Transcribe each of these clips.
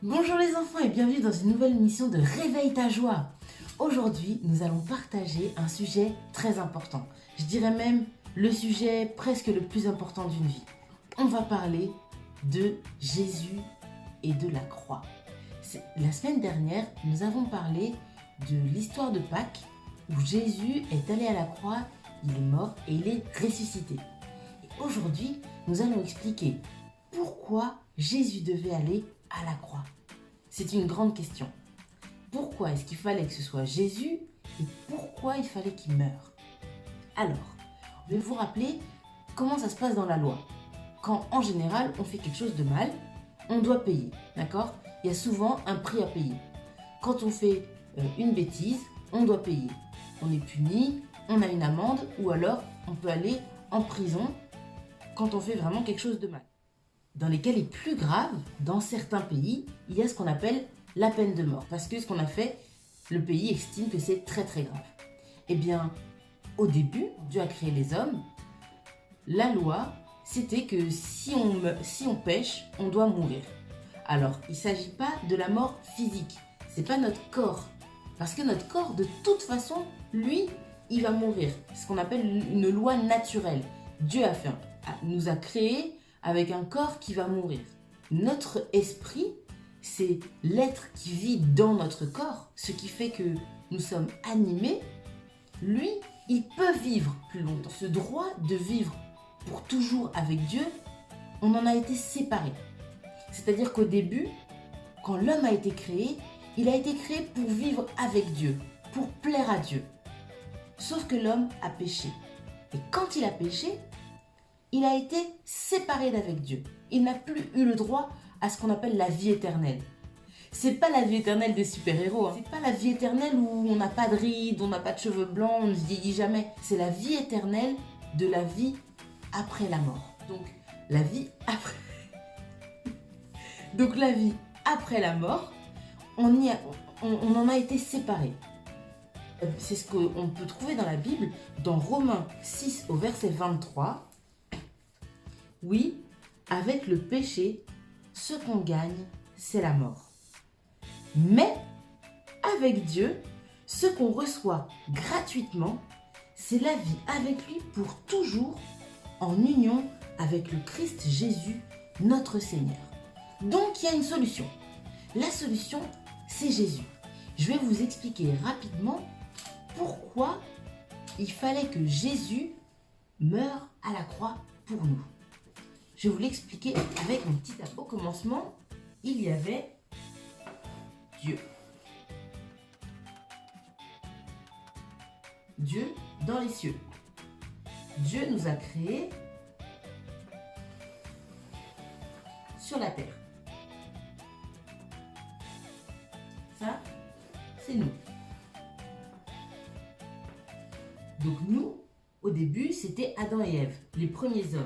Bonjour les enfants et bienvenue dans une nouvelle émission de Réveille ta joie. Aujourd'hui, nous allons partager un sujet très important. Je dirais même le sujet presque le plus important d'une vie. On va parler de Jésus et de la croix. La semaine dernière, nous avons parlé de l'histoire de Pâques où Jésus est allé à la croix, il est mort et il est ressuscité. Et aujourd'hui, nous allons expliquer pourquoi Jésus devait aller à la croix. C'est une grande question. Pourquoi est-ce qu'il fallait que ce soit Jésus et pourquoi il fallait qu'il meure? Alors, je vais vous rappeler comment ça se passe dans la loi. Quand en général on fait quelque chose de mal, on doit payer, d'accord? Il y a souvent un prix à payer. Quand on fait une bêtise, on doit payer. On est puni, on a une amende ou alors on peut aller en prison quand on fait vraiment quelque chose de mal. Dans les cas les plus graves, dans certains pays, il y a ce qu'on appelle la peine de mort. Parce que ce qu'on a fait, le pays estime que c'est très très grave. Eh bien, au début, Dieu a créé les hommes. La loi, c'était que si on pêche, on doit mourir. Alors, il ne s'agit pas de la mort physique. C'est pas notre corps. Parce que notre corps, de toute façon, lui, il va mourir. C'est ce qu'on appelle une loi naturelle. Dieu nous a créés avec un corps qui va mourir. Notre esprit, c'est l'être qui vit dans notre corps, ce qui fait que nous sommes animés. Lui, il peut vivre plus longtemps. Ce droit de vivre pour toujours avec Dieu, on en a été séparés. C'est-à-dire qu'au début, quand l'homme a été créé, il a été créé pour vivre avec Dieu, pour plaire à Dieu. Sauf que l'homme a péché. Et quand il a péché, il a été séparé d'avec Dieu. Il n'a plus eu le droit à ce qu'on appelle la vie éternelle. C'est pas la vie éternelle des super-héros. C'est pas la vie éternelle où on n'a pas de rides, on n'a pas de cheveux blancs, on ne se vieillit jamais. C'est la vie éternelle de la vie après la mort. Donc la vie après. Donc la vie après la mort, on en a été séparé. C'est ce qu'on peut trouver dans la Bible, dans Romains 6 au verset 23. Oui, avec le péché, ce qu'on gagne, c'est la mort. Mais avec Dieu, ce qu'on reçoit gratuitement, c'est la vie avec lui pour toujours, en union avec le Christ Jésus, notre Seigneur. Donc il y a une solution. La solution, c'est Jésus. Je vais vous expliquer rapidement pourquoi il fallait que Jésus meure à la croix pour nous. Je vais vous l'expliquer avec mon petit tableau. Au commencement, il y avait Dieu. Dieu dans les cieux. Dieu nous a créés sur la terre. Ça, c'est nous. Donc nous, au début, c'était Adam et Ève, les premiers hommes.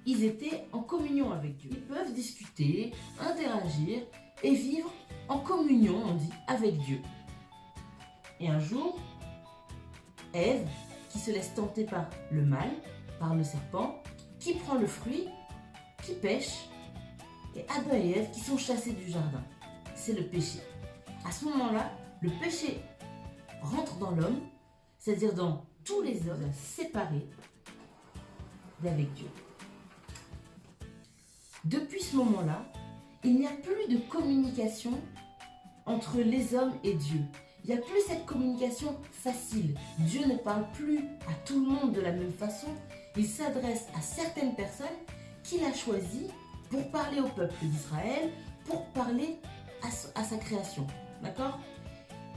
Ils étaient en communion avec Dieu. Ils peuvent discuter, interagir et vivre en communion, on dit, avec Dieu. Et un jour, Ève, qui se laisse tenter par le mal, par le serpent, qui prend le fruit, qui pêche, et Adam et Ève qui sont chassés du jardin. C'est le péché. À ce moment-là, le péché rentre dans l'homme, c'est-à-dire dans tous les hommes, séparés d'avec Dieu. Depuis ce moment-là, il n'y a plus de communication entre les hommes et Dieu. Il n'y a plus cette communication facile. Dieu ne parle plus à tout le monde de la même façon. Il s'adresse à certaines personnes qu'il a choisies pour parler au peuple d'Israël, pour parler à sa création. D'accord?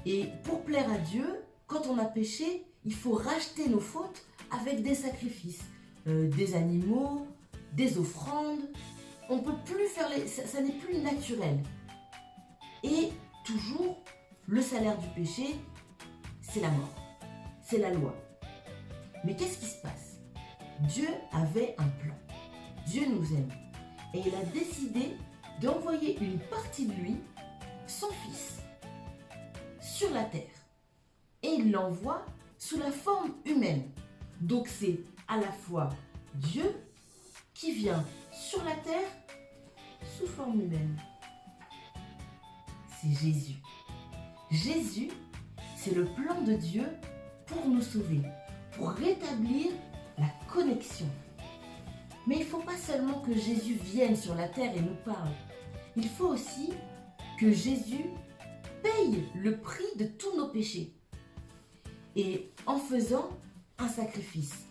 Et pour plaire à Dieu, quand on a péché, il faut racheter nos fautes avec des sacrifices, des animaux, des offrandes. On peut plus faire ça n'est plus naturel. Et toujours, le salaire du péché, c'est la mort. C'est la loi. Mais qu'est-ce qui se passe? Dieu avait un plan. Dieu nous aime. Et il a décidé d'envoyer une partie de lui, son fils, sur la terre. Et il l'envoie sous la forme humaine. Donc c'est à la fois Dieu qui vient sur la terre sous forme humaine. c'est Jésus. Jésus, c'est le plan de Dieu pour nous sauver, pour rétablir la connexion. Mais il ne faut pas seulement que Jésus vienne sur la terre et nous parle. Il faut aussi que Jésus paye le prix de tous nos péchés. Et en faisant un sacrifice,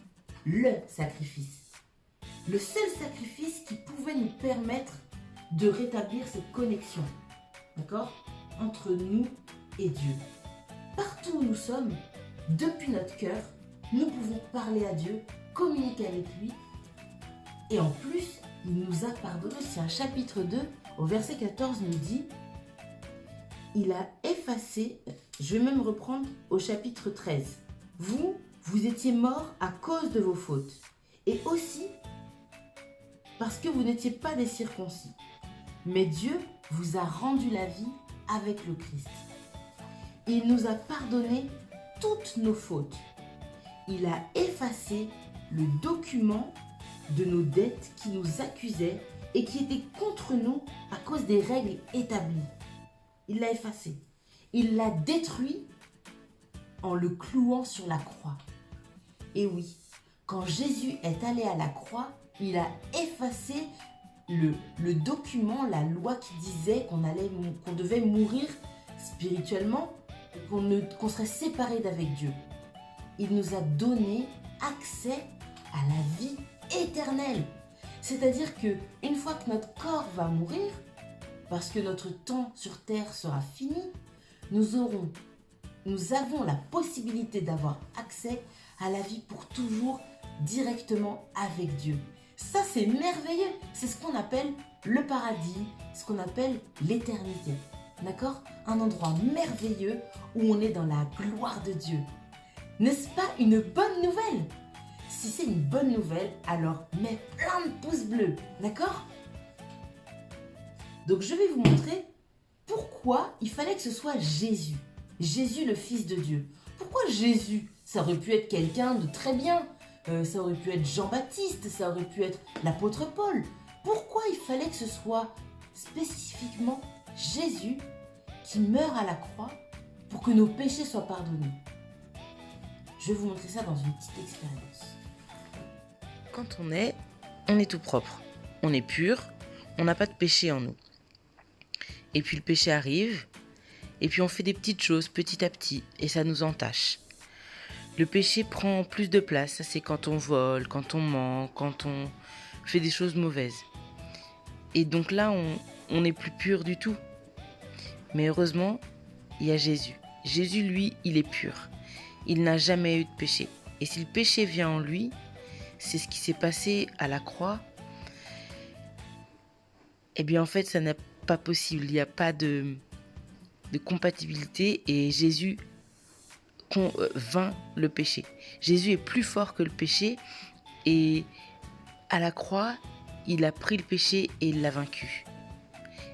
le sacrifice, le seul sacrifice qui pouvait nous permettre de rétablir cette connexion, d'accord, entre nous et Dieu. Partout où nous sommes, depuis notre cœur, nous pouvons parler à Dieu, communiquer avec lui. Et en plus, il nous a pardonné. C'est un chapitre 2, au verset 14, nous dit, il a effacé, je vais même reprendre au chapitre 13. Vous étiez morts à cause de vos fautes. Et aussi parce que vous n'étiez pas des circoncis. Mais Dieu vous a rendu la vie avec le Christ. Il nous a pardonné toutes nos fautes. Il a effacé le document de nos dettes qui nous accusaient et qui étaient contre nous à cause des règles établies. Il l'a effacé. Il l'a détruit en le clouant sur la croix. Et oui, quand Jésus est allé à la croix, il a effacé le document, la loi qui disait qu'on devait mourir spirituellement, qu'on serait séparé d'avec Dieu. Il nous a donné accès à la vie éternelle. C'est-à-dire qu'une fois que notre corps va mourir, parce que notre temps sur terre sera fini, nous avons la possibilité d'avoir accès à la vie pour toujours directement avec Dieu. Ça, c'est merveilleux. C'est ce qu'on appelle le paradis, ce qu'on appelle l'éternité. D'accord? Un endroit merveilleux où on est dans la gloire de Dieu. N'est-ce pas une bonne nouvelle? Si c'est une bonne nouvelle, alors mets plein de pouces bleus. D'accord? Donc, je vais vous montrer pourquoi il fallait que ce soit Jésus. Jésus, le Fils de Dieu. Pourquoi Jésus? Ça aurait pu être quelqu'un de très bien. Ça aurait pu être Jean-Baptiste, ça aurait pu être l'apôtre Paul. Pourquoi il fallait que ce soit spécifiquement Jésus qui meurt à la croix pour que nos péchés soient pardonnés? Je vais vous montrer ça dans une petite expérience. Quand on est tout propre, on est pur, on n'a pas de péché en nous. Et puis le péché arrive, et puis on fait des petites choses petit à petit, et ça nous entache. Le péché prend plus de place, ça c'est quand on vole, quand on ment, quand on fait des choses mauvaises. Et donc là, on n'est plus pur du tout. Mais heureusement, il y a Jésus. Jésus, lui, il est pur. Il n'a jamais eu de péché. Et si le péché vient en lui, c'est ce qui s'est passé à la croix, eh bien en fait, ça n'est pas possible. Il n'y a pas de compatibilité et Jésus vainc le péché. Jésus est plus fort que le péché et à la croix, il a pris le péché et il l'a vaincu.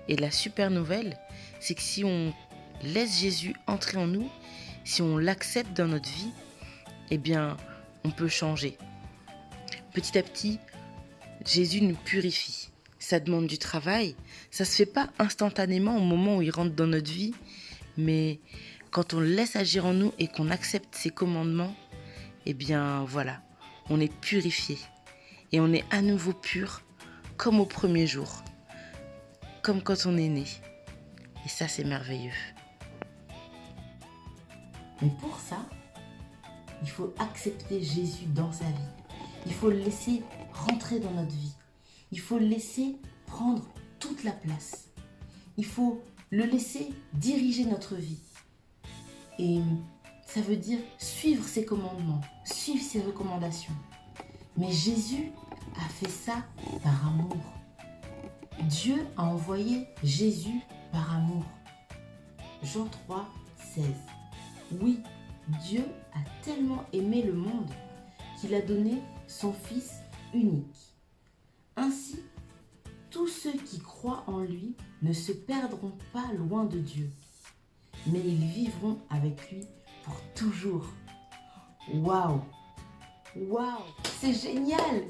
Et la super nouvelle, c'est que si on laisse Jésus entrer en nous, si on l'accepte dans notre vie, eh bien, on peut changer. Petit à petit, Jésus nous purifie. Ça demande du travail. Ça se fait pas instantanément au moment où il rentre dans notre vie, mais quand on le laisse agir en nous et qu'on accepte ses commandements, eh bien voilà, on est purifié. Et on est à nouveau pur, comme au premier jour, comme quand on est né. Et ça, c'est merveilleux. Mais pour ça, il faut accepter Jésus dans sa vie. Il faut le laisser rentrer dans notre vie. Il faut le laisser prendre toute la place. Il faut le laisser diriger notre vie. Et ça veut dire suivre ses commandements, suivre ses recommandations. Mais Jésus a fait ça par amour. Dieu a envoyé Jésus par amour. Jean 3, 16. Oui, Dieu a tellement aimé le monde qu'il a donné son Fils unique. Ainsi, tous ceux qui croient en lui ne se perdront pas loin de Dieu, mais ils vivront avec lui pour toujours. Waouh! Waouh! C'est génial!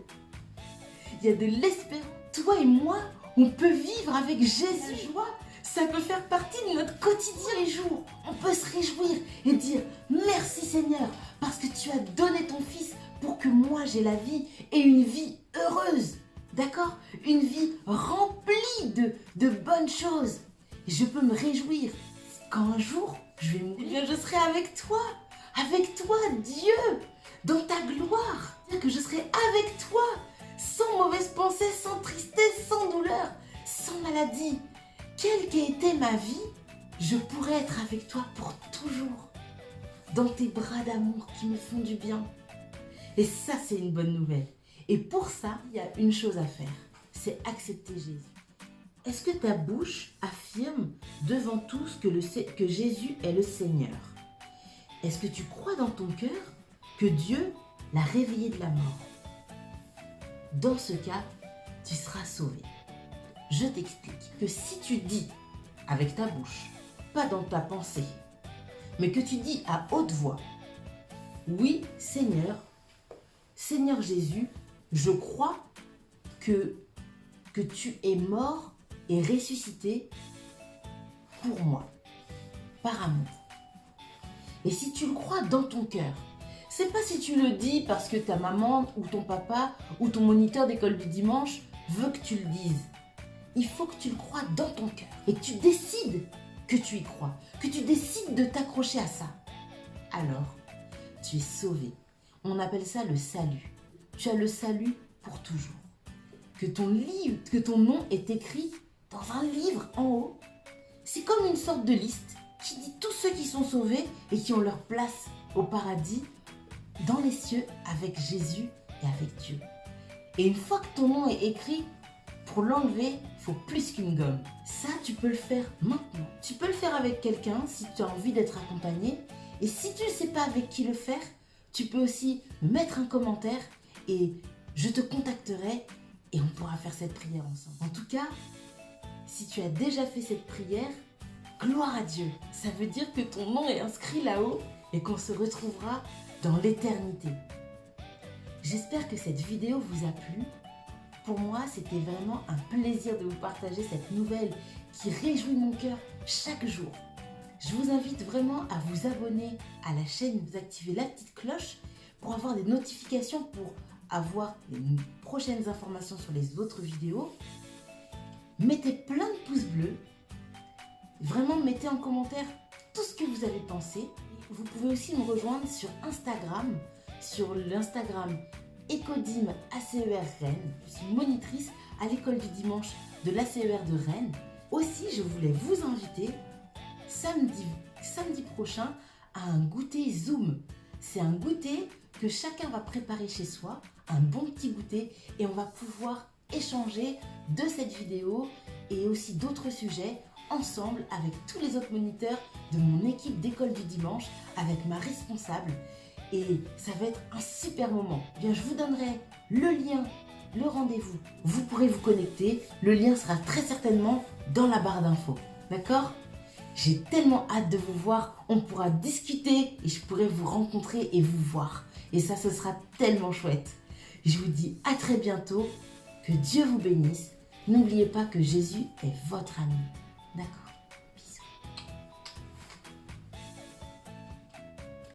Il y a de l'espérance. Toi et moi, on peut vivre avec Jésus. Joie, Ça peut faire partie de notre quotidien les jours. On peut se réjouir et dire merci Seigneur parce que tu as donné ton Fils pour que moi j'ai la vie et une vie heureuse. D'accord? Une vie remplie de bonnes choses. Et je peux me réjouir quand un jour je vais mourir. Eh bien, je serai avec toi, Dieu, dans ta gloire. C'est-à-dire que je serai avec toi, sans mauvaise pensée, sans tristesse, sans douleur, sans maladie. Quelle qu'ait été ma vie, je pourrais être avec toi pour toujours, dans tes bras d'amour qui me font du bien. Et ça, c'est une bonne nouvelle. Et pour ça, il y a une chose à faire, c'est accepter Jésus. Est-ce que ta bouche affirme devant tous que Jésus est le Seigneur? Est-ce que tu crois dans ton cœur que Dieu l'a réveillé de la mort? Dans ce cas, tu seras sauvé. Je t'explique que si tu dis avec ta bouche, pas dans ta pensée, mais que tu dis à haute voix, oui Seigneur, Seigneur Jésus, je crois que tu es mort et ressuscité pour moi, par amour. Et si tu le crois dans ton cœur, c'est pas si tu le dis parce que ta maman ou ton papa ou ton moniteur d'école du dimanche veut que tu le dises. Il faut que tu le crois dans ton cœur et que tu décides que tu y crois, que tu décides de t'accrocher à ça. Alors, tu es sauvé. On appelle ça le salut. Tu as le salut pour toujours. Que ton nom est écrit dans un livre en haut. C'est comme une sorte de liste qui dit tous ceux qui sont sauvés et qui ont leur place au paradis, dans les cieux, avec Jésus et avec Dieu. Et une fois que ton nom est écrit, pour l'enlever, il faut plus qu'une gomme. Ça, tu peux le faire maintenant. Tu peux le faire avec quelqu'un si tu as envie d'être accompagné. Et si tu ne sais pas avec qui le faire, tu peux aussi mettre un commentaire et je te contacterai et on pourra faire cette prière ensemble. En tout cas, si tu as déjà fait cette prière, gloire à Dieu. Ça veut dire que ton nom est inscrit là-haut et qu'on se retrouvera dans l'éternité. J'espère que cette vidéo vous a plu. Pour moi, c'était vraiment un plaisir de vous partager cette nouvelle qui réjouit mon cœur chaque jour. Je vous invite vraiment à vous abonner à la chaîne, vous activer la petite cloche pour avoir des notifications, pour avoir les prochaines informations sur les autres vidéos. Mettez plein de pouces bleus. Vraiment, mettez en commentaire tout ce que vous avez pensé. Vous pouvez aussi me rejoindre sur Instagram, sur l'Instagram Ecodim ACER Rennes. Je suis monitrice à l'école du dimanche de l'ACER de Rennes. Aussi, je voulais vous inviter samedi prochain à un goûter Zoom. C'est un goûter que chacun va préparer chez soi, un bon petit goûter, et on va pouvoir échanger de cette vidéo et aussi d'autres sujets ensemble avec tous les autres moniteurs de mon équipe d'école du dimanche, avec ma responsable. Et ça va être un super moment. Eh bien, je vous donnerai le lien, le rendez-vous. Vous pourrez vous connecter. Le lien sera très certainement dans la barre d'infos. D'accord ? J'ai tellement hâte de vous voir. On pourra discuter et je pourrai vous rencontrer et vous voir. Et ça, ce sera tellement chouette. Je vous dis à très bientôt. Que Dieu vous bénisse. N'oubliez pas que Jésus est votre ami. D'accord ?